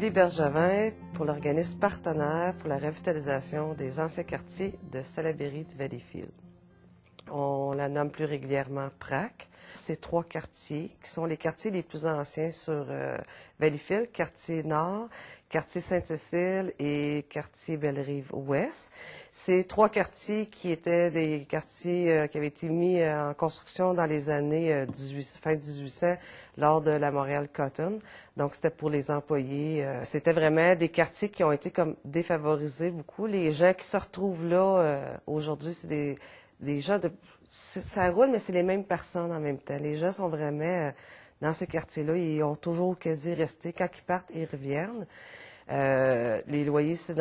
Julie Bergevin pour l'organisme partenaire pour la revitalisation des anciens quartiers de Salaberry de Valleyfield. On la nomme plus régulièrement PRAC. C'est 3 quartiers qui sont les quartiers les plus anciens sur Valleyfield, quartier Nord, quartier Sainte-Cécile et quartier Belle-Rive-Ouest. C'est 3 quartiers qui étaient des quartiers qui avaient été mis en construction dans les années fin 1800 lors de la Montréal Cotton. Donc, c'était pour les employés. C'était vraiment des quartiers qui ont été comme défavorisés beaucoup. Les gens qui se retrouvent là aujourd'hui, c'est des gens de... Ça roule, mais c'est les mêmes personnes en même temps. Les gens sont vraiment dans ces quartiers-là. Ils ont toujours quasi resté. Quand ils partent, ils reviennent. Les loyers, c'est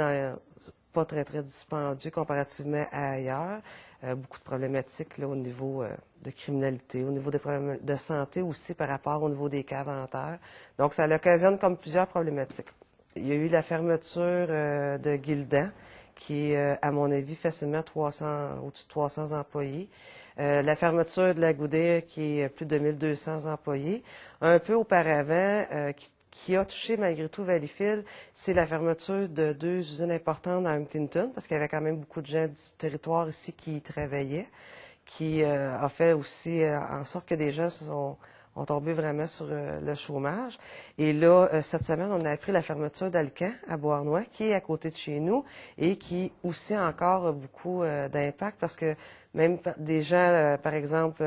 pas très, très dispendieux comparativement à ailleurs. Beaucoup de problématiques là, au niveau de criminalité, au niveau des problèmes de santé aussi par rapport au niveau des caventaires. Donc, ça occasionne comme plusieurs problématiques. Il y a eu la fermeture de Gildan, qui est, à mon avis, facilement au-dessus de 300 employés. La fermeture de la Goudé, qui est plus de 1200 employés. Un peu auparavant, qui a touché malgré tout Valleyfield, c'est la fermeture de 2 usines importantes à Huntington, parce qu'il y avait quand même beaucoup de gens du territoire ici qui y travaillaient, qui a fait aussi en sorte que des gens ont tombé vraiment sur le chômage. Et là, cette semaine, on a appris la fermeture d'Alcan à Beauharnois, qui est à côté de chez nous et qui aussi encore a beaucoup d'impact parce que même des gens, par exemple,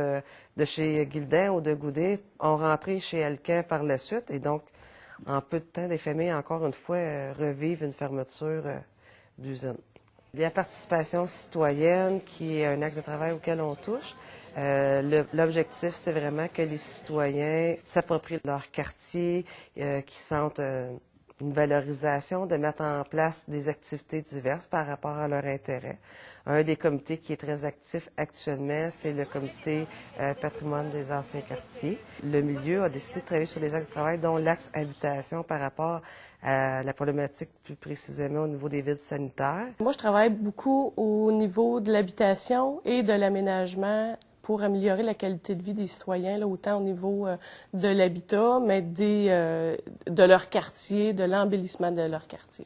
de chez Gildan ou de Goudet, ont rentré chez Alcan par la suite. Et donc, en peu de temps, des familles, encore une fois, revivent une fermeture d'usine. La participation citoyenne, qui est un axe de travail auquel on touche. L'objectif, c'est vraiment que les citoyens s'approprient leur quartier, qu'ils sentent une valorisation, de mettre en place des activités diverses par rapport à leur intérêt. Un des comités qui est très actif actuellement, c'est le comité patrimoine des anciens quartiers. Le milieu a décidé de travailler sur les axes de travail, dont l'axe habitation par rapport à la problématique plus précisément au niveau des vides sanitaires. Moi, je travaille beaucoup au niveau de l'habitation et de l'aménagement pour améliorer la qualité de vie des citoyens, là, autant au niveau de l'habitat, mais de leur quartier, de l'embellissement de leur quartier.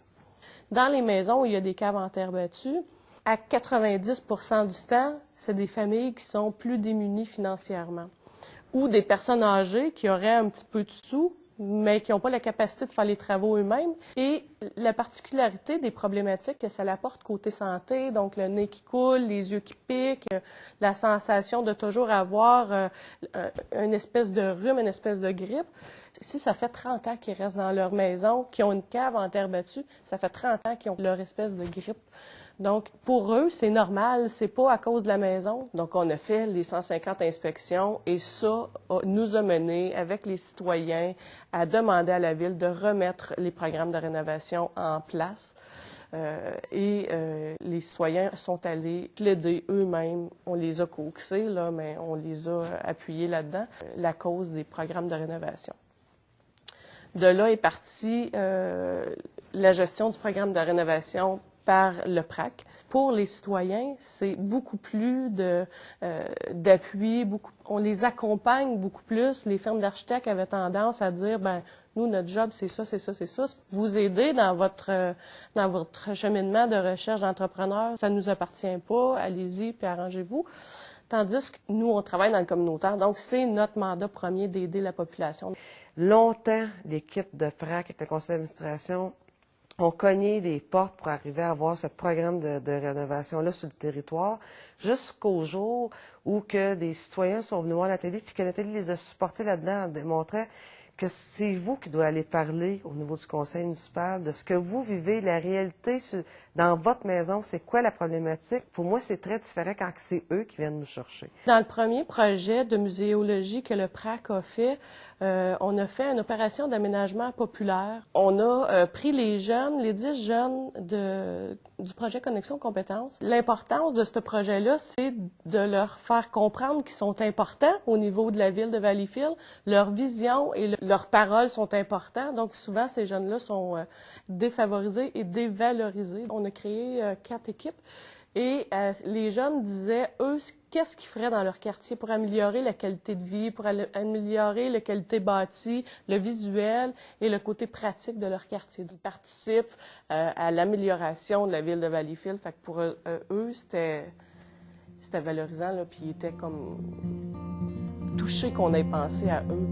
Dans les maisons où il y a des caves en terre battue, à 90% du temps, c'est des familles qui sont plus démunies financièrement ou des personnes âgées qui auraient un petit peu de sous, mais qui n'ont pas la capacité de faire les travaux eux-mêmes. Et la particularité des problématiques que ça apporte côté santé, donc le nez qui coule, les yeux qui piquent, la sensation de toujours avoir une espèce de rhume, une espèce de grippe. Si ça fait 30 ans qu'ils restent dans leur maison, qu'ils ont une cave en terre battue, ça fait 30 ans qu'ils ont leur espèce de grippe. Donc, pour eux, c'est normal, c'est pas à cause de la maison. Donc, on a fait les 150 inspections et ça nous a mené, avec les citoyens, à demander à la Ville de remettre les programmes de rénovation en place. Les citoyens sont allés plaider eux-mêmes. On les a coaxés, là, mais on les a appuyés là-dedans, la cause des programmes de rénovation. De là est partie la gestion du programme de rénovation par le PRAC. Pour les citoyens, c'est beaucoup plus d'appui, on les accompagne beaucoup plus. Les firmes d'architectes avaient tendance à dire, ben nous, notre job, c'est ça, c'est ça, c'est ça. Vous aider dans votre cheminement de recherche d'entrepreneurs, ça ne nous appartient pas, allez-y, puis arrangez-vous. Tandis que nous, on travaille dans le communautaire, donc c'est notre mandat premier d'aider la population. Longtemps, l'équipe de PRAC avec le conseil d'administration ont cogné des portes pour arriver à avoir ce programme de rénovation-là sur le territoire, jusqu'au jour où que des citoyens sont venus voir la télé, puis que la télé les a supportés là-dedans en démontrant que c'est vous qui doivez aller parler au niveau du conseil municipal de ce que vous vivez, la réalité dans votre maison, c'est quoi la problématique. Pour moi, c'est très différent quand c'est eux qui viennent nous chercher. Dans le premier projet de muséologie que le PRAC a fait, on a fait une opération d'aménagement populaire. On a pris les jeunes, les 10 jeunes du projet Connexion Compétences. L'importance de ce projet-là, c'est de leur faire comprendre qu'ils sont importants au niveau de la ville de Valleyfield. Leur vision et leurs paroles sont importants. Donc, souvent, ces jeunes-là sont défavorisés et dévalorisés. On a créé 4 équipes Et les jeunes disaient, eux, qu'est-ce qu'ils feraient dans leur quartier pour améliorer la qualité de vie, pour améliorer la qualité bâtie, le visuel et le côté pratique de leur quartier. Ils participent à l'amélioration de la ville de Valleyfield. Fait que pour eux, c'était valorisant, là, puis ils étaient comme touchés qu'on ait pensé à eux.